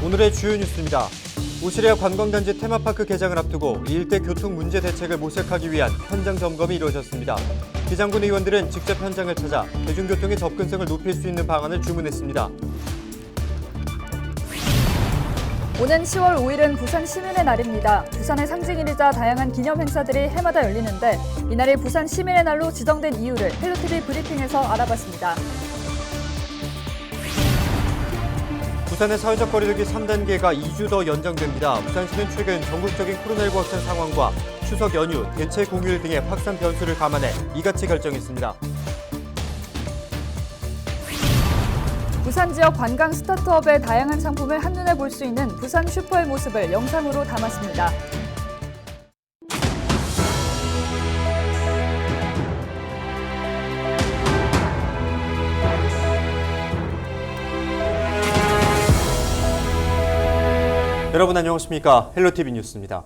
오늘의 주요 뉴스입니다. 오시리아 관광단지 테마파크 개장을 앞두고 이 일대 교통 문제 대책을 모색하기 위한 현장 점검이 이루어졌습니다. 기장군 의원들은 직접 현장을 찾아 대중교통의 접근성을 높일 수 있는 방안을 주문했습니다. 오는 10월 5일은 부산 시민의 날입니다. 부산의 상징일이자 다양한 기념 행사들이 해마다 열리는데 이날이 부산 시민의 날로 지정된 이유를 헬로티비 브리핑에서 알아봤습니다. 부산의 사회적 거리두기 3단계가 2주 더 연장됩니다. 부산시는 최근 전국적인 코로나19 확산 상황과 추석 연휴, 대체 공휴일 등의 확산 변수를 감안해 이같이 결정했습니다. 부산 지역 관광 스타트업의 다양한 상품을 한눈에 볼 수 있는 부산 슈퍼의 모습을 영상으로 담았습니다. 여러분 안녕하십니까? 헬로티비 뉴스입니다.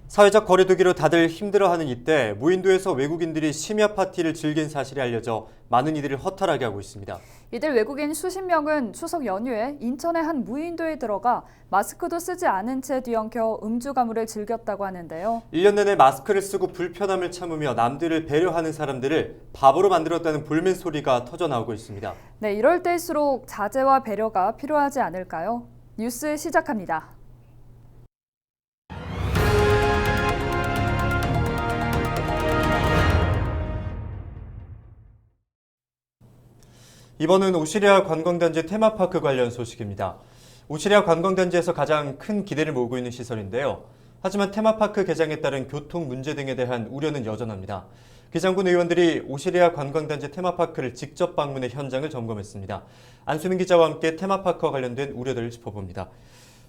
사회적 거리두기로 다들 힘들어하는 이때 무인도에서 외국인들이 심야 파티를 즐긴 사실이 알려져 많은 이들을 허탈하게 하고 있습니다. 이들 외국인 수십 명은 추석 연휴에 인천의 한 무인도에 들어가 마스크도 쓰지 않은 채 뒤엉켜 음주 가물을 즐겼다고 하는데요. 1년 내내 마스크를 쓰고 불편함을 참으며 남들을 배려하는 사람들을 바보로 만들었다는 볼멘 소리가 터져나오고 있습니다. 네, 이럴 때일수록 자제와 배려가 필요하지 않을까요? 뉴스 시작합니다. 이번은 오시리아 관광단지 테마파크 관련 소식입니다. 오시리아 관광단지에서 가장 큰 기대를 모으고 있는 시설인데요. 하지만 테마파크 개장에 따른 교통 문제 등에 대한 우려는 여전합니다. 기장군 의원들이 오시리아 관광단지 테마파크를 직접 방문해 현장을 점검했습니다. 안수민 기자와 함께 테마파크와 관련된 우려들을 짚어봅니다.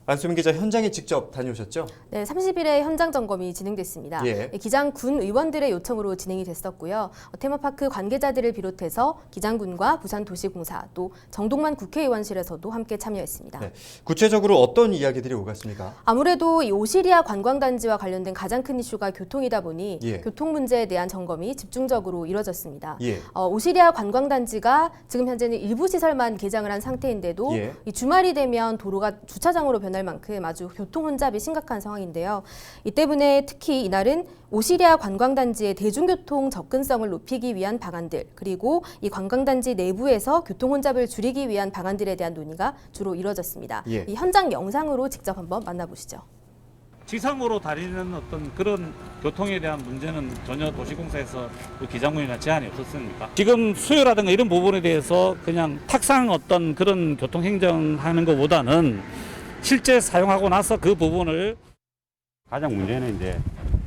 안수민 기자, 현장에 직접 다녀오셨죠? 네, 30일에 현장 점검이 진행됐습니다. 예. 기장군 의원들의 요청으로 진행이 됐었고요. 테마파크 관계자들을 비롯해서 기장군과 부산도시공사 또 정동만 국회의원실에서도 함께 참여했습니다. 네. 구체적으로 어떤 이야기들이 오갔습니까? 아무래도 이 오시리아 관광단지와 관련된 가장 큰 이슈가 교통이다 보니 예. 교통 문제에 대한 점검이 집중적으로 이뤄졌습니다. 예. 오시리아 관광단지가 지금 현재는 일부 시설만 개장을 한 상태인데도 예. 이 주말이 되면 도로가 주차장으로 변할 만큼 아주 교통 혼잡이 심각한 상황인데요. 이 때문에 특히 이날은 오시리아 관광단지의 대중교통 접근성을 높이기 위한 방안들, 그리고 이 관광단지 내부에서 교통 혼잡을 줄이기 위한 방안들에 대한 논의가 주로 이뤄졌습니다. 예. 이 현장 영상으로 직접 한번 만나보시죠. 지상으로 다니는 어떤 그런 교통에 대한 문제는 전혀 도시공사에서 기장군이나 제한이 없었습니까? 지금 수요라든가 이런 부분에 대해서 그냥 탁상 어떤 그런 교통 행정하는 것보다는 실제 사용하고 나서 그 부분을 가장 문제는 이제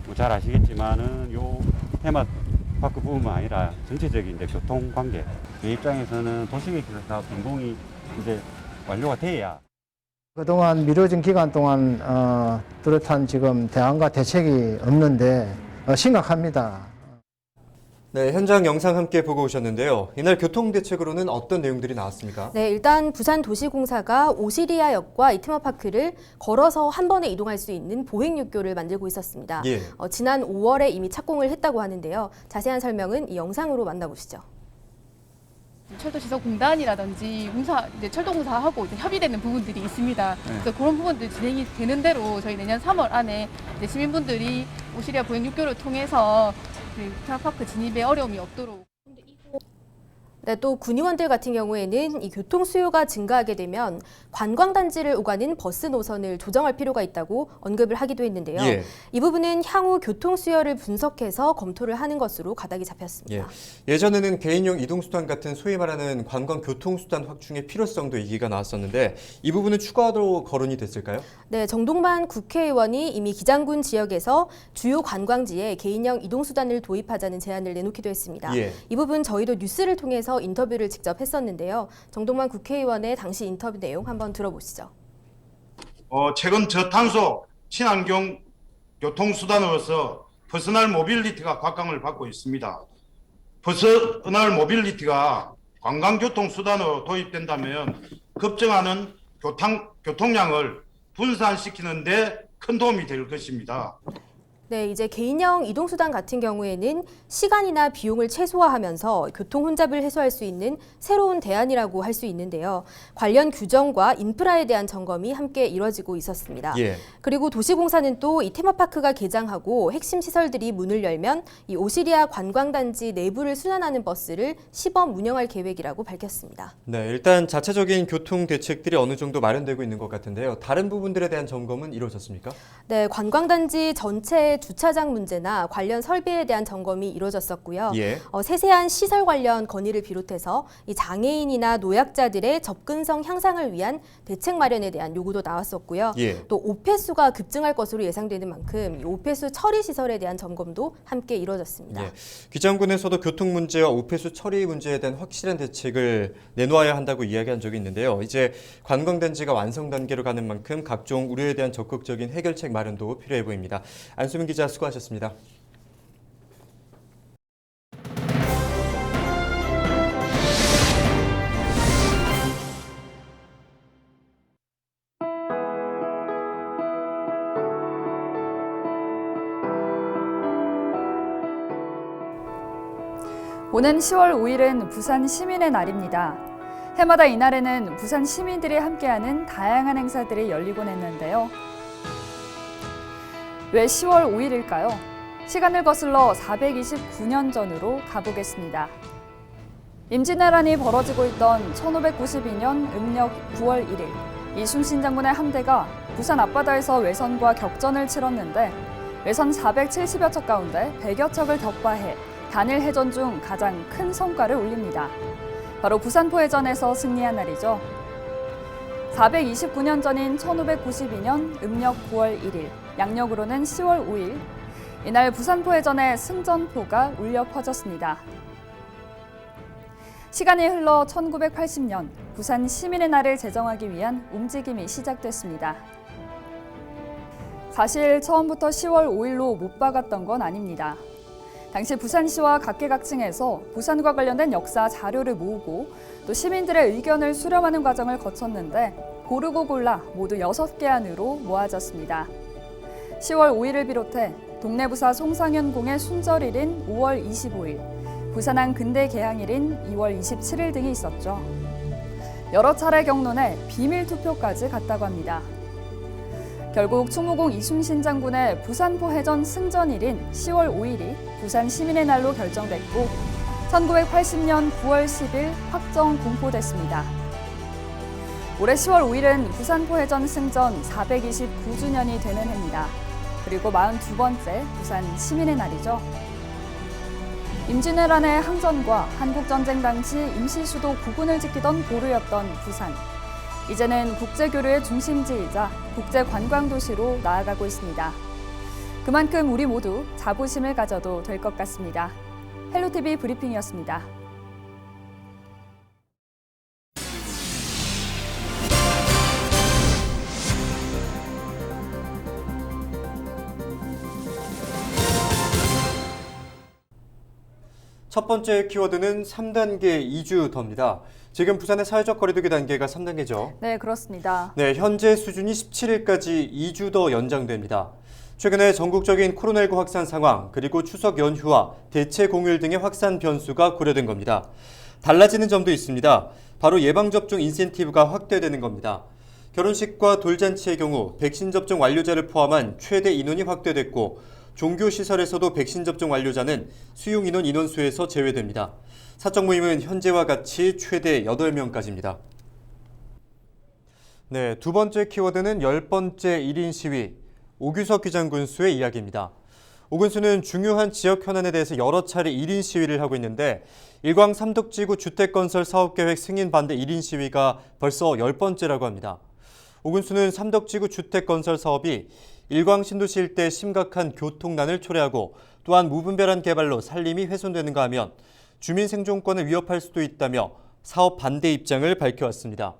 뭐 잘 아시겠지만은 요 테마파크 부분만 아니라 전체적인 이제 교통 관계 그 입장에서는 도시계획 사업 준공이 이제 완료가 돼야 그동안 미뤄진 기간 동안 뚜렷한 지금 대안과 대책이 없는데 심각합니다. 네, 현장 영상 함께 보고 오셨는데요. 이날 교통대책으로는 어떤 내용들이 나왔습니까? 네, 일단 부산도시공사가 오시리아역과 이 테마파크를 걸어서 한 번에 이동할 수 있는 보행육교를 만들고 있었습니다. 예. 지난 5월에 이미 착공을 했다고 하는데요. 자세한 설명은 이 영상으로 만나보시죠. 철도시설공단이라든지 이제 철도공사하고 이제 협의되는 부분들이 있습니다. 그래서 그런 부분들 진행이 되는 대로 저희 내년 3월 안에 이제 시민분들이 오시리아 보행육교를 통해서 테마파크 진입에 어려움이 없도록. 네, 또 군의원들 같은 경우에는 이 교통 수요가 증가하게 되면 관광단지를 오가는 버스 노선을 조정할 필요가 있다고 언급을 하기도 했는데요. 예. 이 부분은 향후 교통 수요를 분석해서 검토를 하는 것으로 가닥이 잡혔습니다. 예전에는 개인용 이동수단 같은 소위 말하는 관광교통수단 확충의 필요성도 얘기가 나왔었는데 이 부분은 추가로 거론이 됐을까요? 네, 정동만 국회의원이 이미 기장군 지역에서 주요 관광지에 개인형 이동수단을 도입하자는 제안을 내놓기도 했습니다. 예. 이 부분 저희도 뉴스를 통해서 인터뷰를 직접 했었는데요. 정동만 국회의원의 당시 인터뷰 내용 한번 들어보시죠. 최근 저탄소 친환경 교통수단으로서 퍼스널 모빌리티가 각광을 받고 있습니다. 퍼스널 모빌리티가 관광교통수단으로 도입된다면 급증하는 교통량을 분산시키는 데 큰 도움이 될 것입니다. 네, 이제 개인형 이동수단 같은 경우에는 시간이나 비용을 최소화하면서 교통 혼잡을 해소할 수 있는 새로운 대안이라고 할 수 있는데요. 관련 규정과 인프라에 대한 점검이 함께 이뤄지고 있었습니다. 예. 그리고 도시공사는 또 이 테마파크가 개장하고 핵심 시설들이 문을 열면 이 오시리아 관광단지 내부를 순환하는 버스를 시범 운영할 계획이라고 밝혔습니다. 네, 일단 자체적인 교통 대책들이 어느 정도 마련되고 있는 것 같은데요. 다른 부분들에 대한 점검은 이루어졌습니까? 네, 관광단지 전체 주차장 문제나 관련 설비에 대한 점검이 이루어졌었고요. 예. 세세한 시설 관련 건의를 비롯해서 이 장애인이나 노약자들의 접근성 향상을 위한 대책 마련에 대한 요구도 나왔었고요. 예. 또 오폐수가 급증할 것으로 예상되는 만큼 이 오폐수 처리 시설에 대한 점검도 함께 이루어졌습니다. 예. 기장군에서도 교통 문제와 오폐수 처리 문제에 대한 확실한 대책을 내놓아야 한다고 이야기한 적이 있는데요. 이제 관광단지가 완성 단계로 가는 만큼 각종 우려에 대한 적극적인 해결책 마련도 필요해 보입니다. 안수민 기자 수고하셨습니다. 오는 10월 5일은 부산 시민의 날입니다. 해마다 이날에는 부산 시민들이 함께하는 다양한 행사들이 열리곤 했는데요. 왜 10월 5일일까요? 시간을 거슬러 429년 전으로 가보겠습니다. 임진왜란이 벌어지고 있던 1592년 음력 9월 1일, 이순신 장군의 함대가 부산 앞바다에서 외선과 격전을 치렀는데 외선 470여 척 가운데 100여 척을 격파해 단일 해전 중 가장 큰 성과를 올립니다. 바로 부산포해전에서 승리한 날이죠. 429년 전인 1592년 음력 9월 1일, 양력으로는 10월 5일, 이날 부산포해전의 승전포가 울려 퍼졌습니다. 시간이 흘러 1980년 부산 시민의 날을 제정하기 위한 움직임이 시작됐습니다. 사실 처음부터 10월 5일로 못 박았던 건 아닙니다. 당시 부산시와 각계각층에서 부산과 관련된 역사 자료를 모으고 또 시민들의 의견을 수렴하는 과정을 거쳤는데 고르고 골라 모두 6개 안으로 모아졌습니다. 10월 5일을 비롯해 동네부사 송상현공의 순절일인 5월 25일, 부산항 근대 개항일인 2월 27일 등이 있었죠. 여러 차례 경론에 비밀 투표까지 갔다고 합니다. 결국 충무공 이순신 장군의 부산포해전 승전일인 10월 5일이 부산 시민의 날로 결정됐고 1980년 9월 10일 확정 공포됐습니다. 올해 10월 5일은 부산포해전 승전 429주년이 되는 해입니다. 그리고 42번째 부산 시민의 날이죠. 임진왜란의 항전과 한국전쟁 당시 임시수도 9군을 지키던 보루였던 부산. 이제는 국제교류의 중심지이자 국제관광도시로 나아가고 있습니다. 그만큼 우리 모두 자부심을 가져도 될 것 같습니다. 헬로티비 브리핑이었습니다. 첫 번째 키워드는 3단계 이주더입니다. 지금 부산의 사회적 거리두기 단계가 3단계죠. 네, 그렇습니다. 네, 현재 수준이 17일까지 2주 더 연장됩니다. 최근에 전국적인 코로나19 확산 상황, 그리고 추석 연휴와 대체 공휴일 등의 확산 변수가 고려된 겁니다. 달라지는 점도 있습니다. 바로 예방접종 인센티브가 확대되는 겁니다. 결혼식과 돌잔치의 경우 백신 접종 완료자를 포함한 최대 인원이 확대됐고 종교시설에서도 백신 접종 완료자는 수용 인원 인원수에서 제외됩니다. 사적 모임은 현재와 같이 최대 8명까지입니다. 네, 두 번째 키워드는 10번째 1인 시위, 오규석 기장군수의 이야기입니다. 오 군수는 중요한 지역 현안에 대해서 여러 차례 1인 시위를 하고 있는데 일광 삼덕지구 주택건설 사업계획 승인 반대 1인 시위가 벌써 10번째라고 합니다. 오 군수는 삼덕지구 주택건설 사업이 일광 신도시 일대 심각한 교통난을 초래하고 또한 무분별한 개발로 산림이 훼손되는가 하면 주민 생존권을 위협할 수도 있다며 사업 반대 입장을 밝혀왔습니다.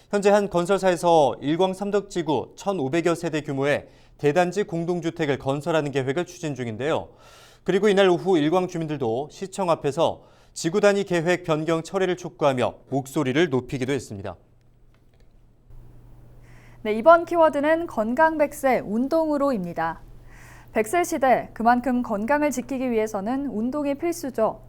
현재 한 건설사에서 일광 삼덕지구 1,500여 세대 규모의 대단지 공동주택을 건설하는 계획을 추진 중인데요. 그리고 이날 오후 일광 주민들도 시청 앞에서 지구 단위 계획 변경 처리를 촉구하며 목소리를 높이기도 했습니다. 네, 이번 키워드는 건강 100세 운동으로입니다. 100세 시대, 그만큼 건강을 지키기 위해서는 운동이 필수죠.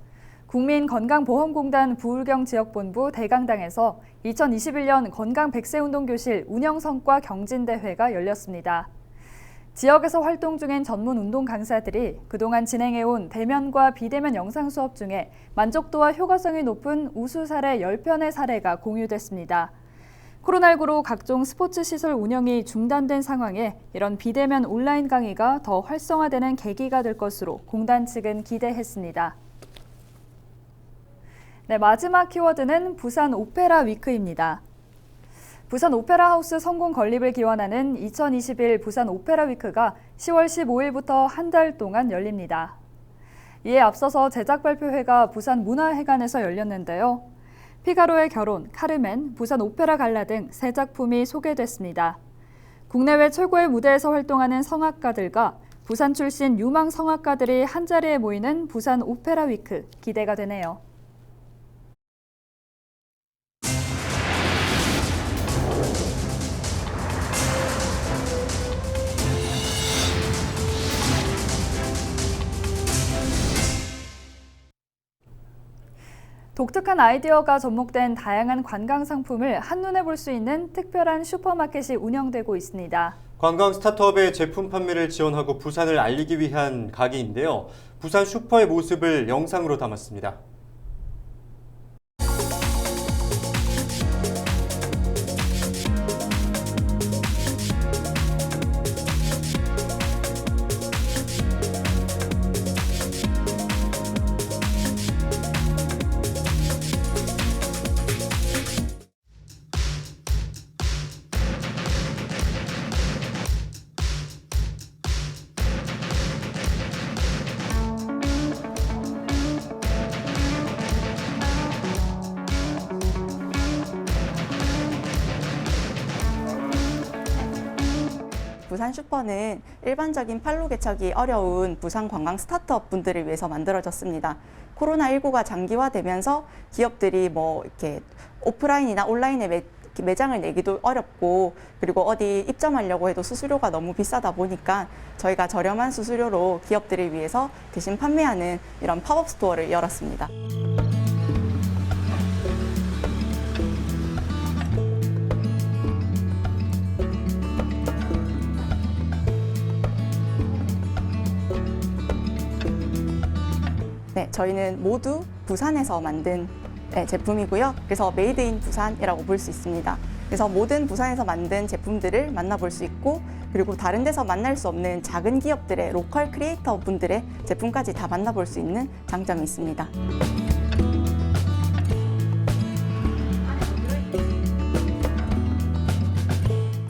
국민건강보험공단 부울경지역본부 대강당에서 2021년 건강 100세 운동교실 운영성과 경진대회가 열렸습니다. 지역에서 활동 중인 전문 운동 강사들이 그동안 진행해온 대면과 비대면 영상 수업 중에 만족도와 효과성이 높은 우수 사례 10편의 사례가 공유됐습니다. 코로나19로 각종 스포츠 시설 운영이 중단된 상황에 이런 비대면 온라인 강의가 더 활성화되는 계기가 될 것으로 공단 측은 기대했습니다. 네, 마지막 키워드는 부산 오페라 위크입니다. 부산 오페라 하우스 성공 건립을 기원하는 2021 부산 오페라 위크가 10월 15일부터 한 달 동안 열립니다. 이에 앞서서 제작 발표회가 부산 문화회관에서 열렸는데요. 피가로의 결혼, 카르멘, 부산 오페라 갈라 등 세 작품이 소개됐습니다. 국내외 최고의 무대에서 활동하는 성악가들과 부산 출신 유망 성악가들이 한자리에 모이는 부산 오페라 위크, 기대가 되네요. 독특한 아이디어가 접목된 다양한 관광 상품을 한눈에 볼 수 있는 특별한 슈퍼마켓이 운영되고 있습니다. 관광 스타트업의 제품 판매를 지원하고 부산을 알리기 위한 가게인데요. 부산 슈퍼의 모습을 영상으로 담았습니다. 부산 슈퍼는 일반적인 팔로 개척이 어려운 부산 관광 스타트업 분들을 위해서 만들어졌습니다. 코로나19가 장기화되면서 기업들이 이렇게 오프라인이나 온라인에 매장을 내기도 어렵고, 그리고 어디 입점하려고 해도 수수료가 너무 비싸다 보니까 저희가 저렴한 수수료로 기업들을 위해서 대신 판매하는 이런 팝업 스토어를 열었습니다. 네, 저희는 모두 부산에서 만든 제품이고요. 그래서 메이드 인 부산이라고 볼 수 있습니다. 그래서 모든 부산에서 만든 제품들을 만나볼 수 있고, 그리고 다른 데서 만날 수 없는 작은 기업들의 로컬 크리에이터 분들의 제품까지 다 만나볼 수 있는 장점이 있습니다.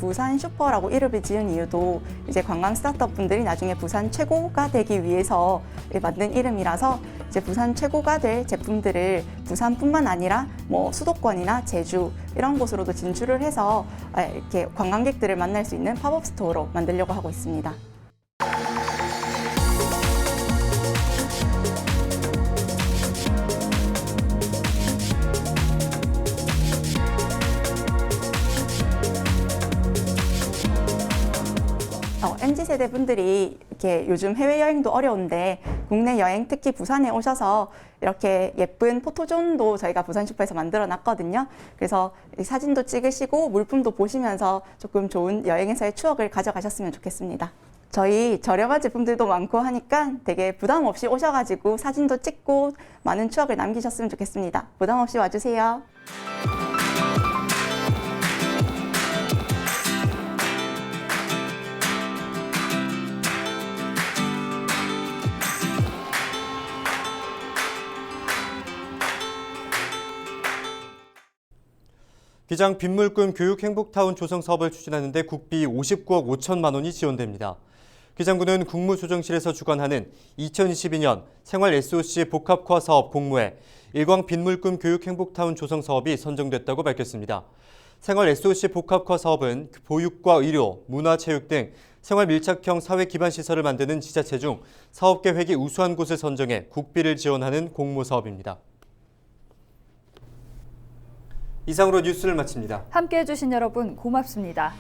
부산 슈퍼라고 이름을 지은 이유도 이제 관광 스타트업 분들이 나중에 부산 최고가 되기 위해서 만든 이름이라서, 이제 부산 최고가 될 제품들을 부산뿐만 아니라 수도권이나 제주 이런 곳으로도 진출을 해서 이렇게 관광객들을 만날 수 있는 팝업 스토어로 만들려고 하고 있습니다. MZ세대 분들이 이렇게 요즘 해외여행도 어려운데 국내 여행, 특히 부산에 오셔서 이렇게 예쁜 포토존도 저희가 부산 슈퍼에서 만들어 놨거든요. 그래서 사진도 찍으시고 물품도 보시면서 조금 좋은 여행에서의 추억을 가져가셨으면 좋겠습니다. 저희 저렴한 제품들도 많고 하니까 되게 부담 없이 오셔가지고 사진도 찍고 많은 추억을 남기셨으면 좋겠습니다. 부담 없이 와주세요. 기장 빗물금 교육 행복타운 조성 사업을 추진하는데 국비 59억 5천만 원이 지원됩니다. 기장군은 국무조정실에서 주관하는 2022년 생활 SOC 복합화 사업 공모에 일광 빗물금 교육 행복타운 조성 사업이 선정됐다고 밝혔습니다. 생활 SOC 복합화 사업은 보육과 의료, 문화체육 등 생활 밀착형 사회 기반 시설을 만드는 지자체 중 사업 계획이 우수한 곳을 선정해 국비를 지원하는 공모 사업입니다. 이상으로 뉴스를 마칩니다. 함께해 주신 여러분 고맙습니다.